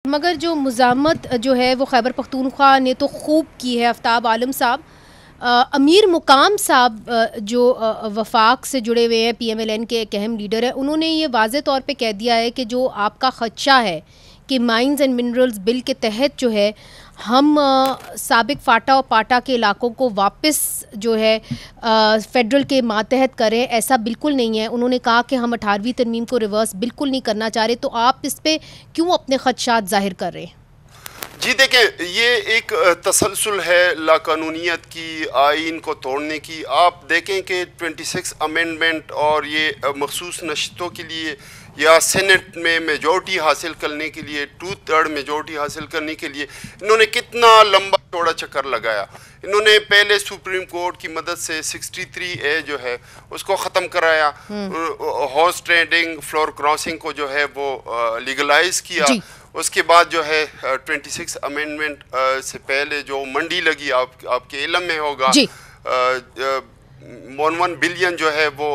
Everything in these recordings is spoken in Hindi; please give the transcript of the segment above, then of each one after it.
मगर जो मुज़ामत जो है वो खैबर पख्तूनख्वा ने तो खूब की है आफ्ताब आलम साहब। अमीर मुकाम साहब जो वफाक से जुड़े हुए हैं, PMLN के एक अहम लीडर है, उन्होंने ये वाज़े तौर पे कह दिया है कि जो आपका ख़दशा है कि माइंस एंड मिनरल्स बिल के तहत जो है हम साबिक फाटा और पाटा के इलाकों को वापस जो है फेडरल के मातहत करें, ऐसा बिल्कुल नहीं है। उन्होंने कहा कि हम 18वीं तरमीम को रिवर्स बिल्कुल नहीं करना चाह रहे। तो आप इस पे क्यों अपने खदशात जाहिर कर रहे हैं? जी देखें, ये एक तसलसल है लाकानूनियत की, आइन को तोड़ने की। आप देखें कि 26 अमेंडमेंट और ये मखसूस नशस्तों के लिए या सेनेट में मेजॉरिटी हासिल करने के लिए, 2/3 मेजॉरिटी हासिल करने के लिए इन्होंने कितना लंबा चौड़ा चक्कर लगाया। इन्होंने पहले सुप्रीम कोर्ट की मदद से 63A जो है उसको ख़त्म कराया, हॉर्स ट्रेडिंग, फ्लोर क्रॉसिंग को जो है वो लीगलाइज किया। उसके बाद जो है 26 अमेंडमेंट से पहले जो मंडी लगी, आपके इल्म में होगा, 1 बिलियन जो है वो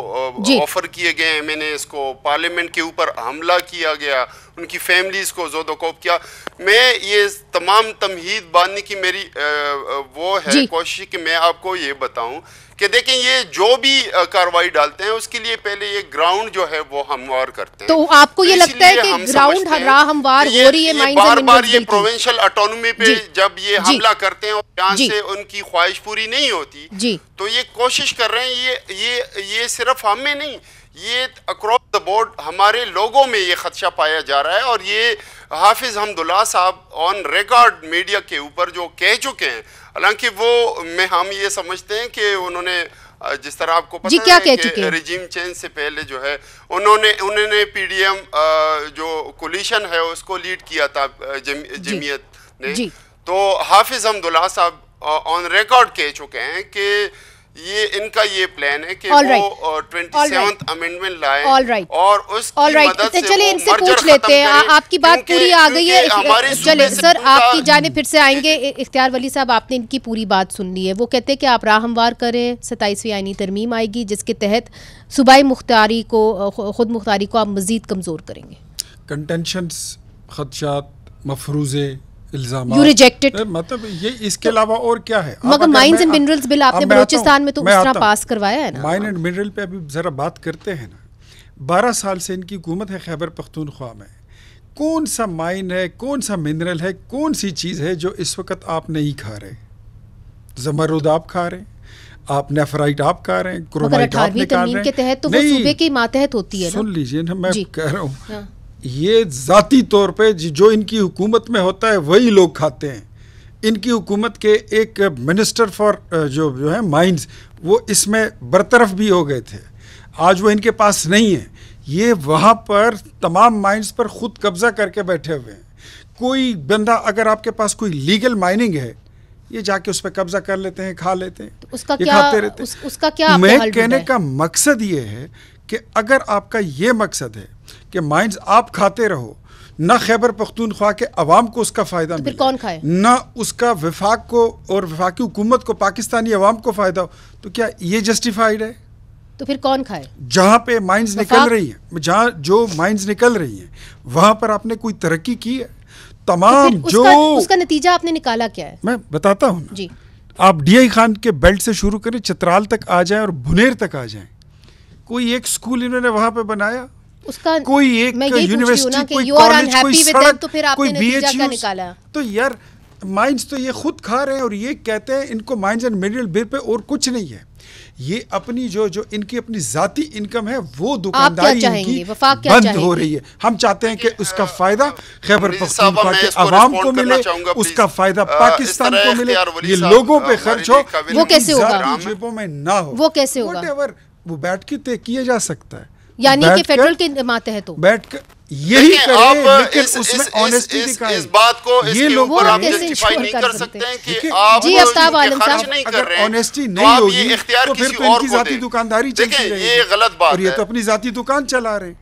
ऑफर किए गए हैं। मैंने इसको पार्लियामेंट के ऊपर हमला किया गया, उनकी फैमिलीज को ज़ोदोकोब किया। मैं ये तमाम तमहीद बांधने की मेरी वो है कोशिश कि मैं आपको ये बताऊं कि देखें, ये जो भी कार्रवाई डालते हैं उसके लिए पहले ये ग्राउंड जो है वो हमवार करते हैं। तो आपको ये लगता है कि ग्राउंड हमवार हो रही है? बार-बार ये प्रोविंशियल ऑटोनॉमी पे जब ये हमला करते हैं और यहाँ से उनकी ख्वाहिश पूरी नहीं होती, तो ये कोशिश कर रहे हैं। ये सिर्फ हम में नहीं, ये अक्रॉस द बोर्ड हमारे लोगों में ये खदशा पाया जा रहा है। और ये हाफिज हमदुल्ला साहब ऑन रिकॉर्ड मीडिया के ऊपर जो कह चुके हैं, हालांकि वो हम ये समझते हैं कि उन्होंने जिस तरह आपको पता है कि रिजीम चेंज से पहले जो है उन्होंने PDM जो कोलिशन है उसको लीड किया था जमीयत ने। तो हाफिज हमदुल्ला साहब ऑन रिकॉर्ड कह चुके हैं कि ये इनका ये प्लान है कि वो 27th अमेंडमेंट लाए और उसकी मदद से चलिए इनसे पूछ लेते हैं। आपकी बात पूरी आ गई है। चले सर, आपकी जानिब फिर से आएंगे। इख्तियार वली साहब, आपने इनकी पूरी बात सुन ली है। वो कहते हैं कि आप राह हमवार करें, 27वीं आईनी तरमीम आएगी जिसके तहत सूबाई मुख्तारी को, खुद मुख्तारी को आप मजीद कमज़ोर करेंगे। Contentions, खदशात, मफरूज़े, You rejected? मतलब ये इसके अलावा और क्या है? मगर माइंस एंड मिनरल्स बिल आपने बलूचिस्तान में तो उस तरह पास करवाया है ना। माइन एंड मिनरल पे अभी जरा बात करते हैं ना। 12 साल से इनकी हुकूमत है खैबर पख्तूनख्वा में। कौन सा माइन है, कौन सा मिनरल है, कौन सी चीज़ है जो इस वक्त आप नहीं खा रहे? ज़मरुद आप खा रहे हैं, आप नेफ्राइट आप खा रहे हैं, क्रोमाइट आप निकाल रहे हैं। के तहत तो वो सूबे के मातहत होती है। सुन लीजिए ना, मैं कह रहा हूँ ये ज़ाती तौर पे जो इनकी हुकूमत में होता है वही लोग खाते हैं। इनकी हुकूमत के एक मिनिस्टर फॉर जो है माइंस, वो इसमें बरतरफ भी हो गए थे। आज वो इनके पास नहीं है। ये वहाँ पर तमाम माइंस पर खुद कब्जा करके बैठे हुए हैं। कोई बंदा अगर आपके पास कोई लीगल माइनिंग है, ये जाके उस पर कब्जा कर लेते हैं, खा लेते हैं, तो उसका क्या खाते रहते हैं। उसका क्या मैं कहने का मकसद ये है कि अगर आपका ये मकसद है कि माइंस आप खाते रहो, ना खैबर पख्तूनख्वा के अवाम को उसका फ़ायदा मिले, कौन खाए? ना उसका वफाक को और वफाकी हुकूमत को, पाकिस्तानी अवाम को फ़ायदा हो, तो क्या ये जस्टिफाइड है? तो फिर कौन खाए? जहाँ पे माइंस निकल रही है, जहाँ जो माइंस निकल रही है वहाँ पर आपने कोई तरक्की की है? तमाम तो जो उसका नतीजा आपने निकाला क्या है? मैं बताता हूँ जी। आप DI खान के बेल्ट से शुरू करें, चित्राल तक आ जाए और भुनेर तक आ जाए। कोई एक स्कूल इन्होंने वहाँ पे बनाया, उसका कोई एक यूनिवर्सिटी, कोई कॉलेज, कोई सड़क, तो फिर आपने नतीजा क्या निकाला? तो यार माइंस तो ये खुद खा रहे हैं और ये कहते हैं इनको mines and mineral bill pay और कुछ नहीं है। ये अपनी जो इनकी अपनी जाती इनकम है वो दुकानदारी इनकी बंद हो रही है। हम चाहते हैं कि उसका फायदा खैबर पख्तूनख्वा के अवाम को मिले, उसका फायदा पाकिस्तान को मिले, ये लोगों पे खर्च हो, वो कैसे होगा? जेबों में ना हो, वो कैसे होगा? वो बैठ के तय किया जा सकता है, यानी कि फेडरल के मातहत हो, बैठ कर यही करें, लेकिन उसमें ऑनेस्टी दिखाएं। इस बात को ये लोग आप जस्टिफाई नहीं कर सकते हैं कि आप जी आफ्ताब आलम खर्च नहीं कर रहे हैं। ऑनेस्टी नहीं होगी तो फिर तो इनकी जाती दुकानदारी चलती रहेगी। ये गलत बात है। और ये तो अपनी जाती दुकान चला रहे हैं।